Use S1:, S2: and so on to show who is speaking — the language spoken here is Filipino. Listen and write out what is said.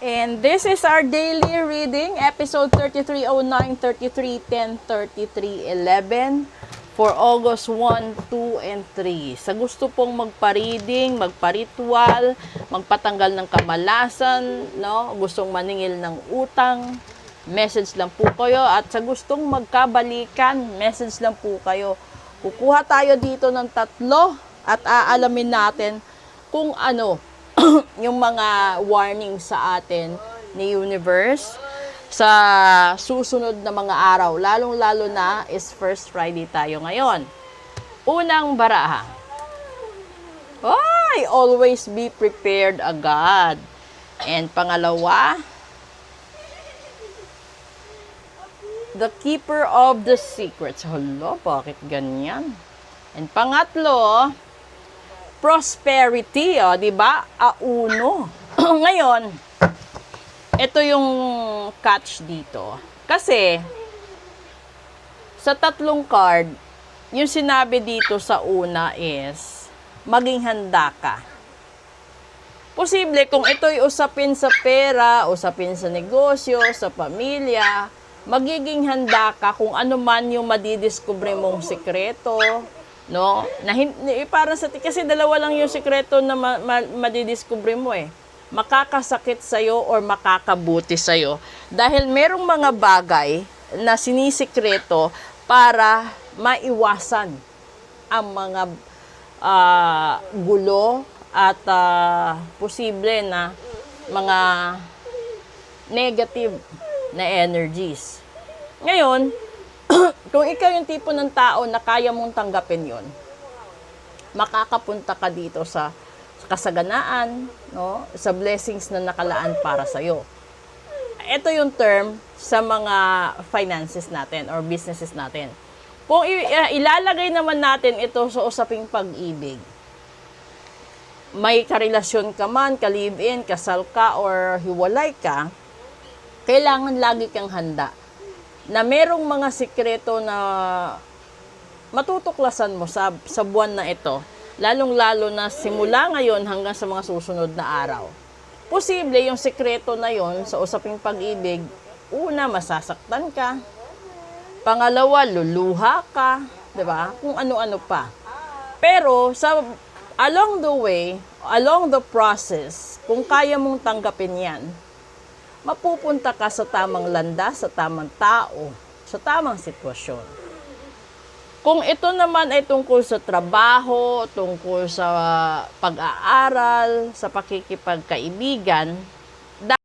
S1: And this is our daily reading, episode 3309, 3310, 3311 for August 1, 2, and 3. Sa gusto pong magpa-reading, magpa-ritual, magpatanggal ng kamalasan, no? Gustong maningil ng utang, message lang po kayo. At sa gustong magkabalikan, message lang po kayo. Kukuha tayo dito ng 3 at aalamin natin kung ano yung mga warning sa atin ni Universe sa susunod na mga araw. Lalong-lalo na is First Friday tayo ngayon. Unang baraha. Ay, always be prepared agad. And pangalawa, the keeper of the secrets. Hala, bakit ganyan? And pangatlo, prosperity, di ba? Auno. Ngayon, ito yung catch dito. Kasi, sa 3 card, yung sinabi dito sa una is, maging handa ka. Posible, kung ito'y usapin sa pera, usapin sa negosyo, sa pamilya, magiging handa ka kung ano man yung madidiskubre mong sikreto, no? Para sa kasi dalawa lang yung sikreto na madidiskubre mo eh. Makakasakit sa'yo or makakabuti sa'yo. Dahil merong mga bagay na sinisikreto para maiwasan ang mga gulo at posible na mga negative na energies. Ngayon, kung ikaw yung tipo ng tao na kaya mong tanggapin yon, makakapunta ka dito sa kasaganaan, no? Sa blessings na nakalaan para sa'yo. Ito yung term sa mga finances natin or businesses natin. Kung ilalagay naman natin ito sa usaping pag-ibig, may karelasyon ka man, ka-live-in, kasal ka, or hiwalay ka, kailangan lagi kang handa na merong mga sikreto na matutuklasan mo sa buwan na ito, lalong-lalo na simula ngayon hanggang sa mga susunod na araw. Posible yung sikreto na yon sa usaping pag-ibig, una, masasaktan ka, pangalawa, luluha ka, di ba? Kung ano-ano pa. Pero along the way, along the process, kung kaya mong tanggapin yan, mapupunta ka sa tamang landas, sa tamang tao, sa tamang sitwasyon. Kung ito naman ay tungkol sa trabaho, tungkol sa pag-aaral, sa pakikipagkaibigan,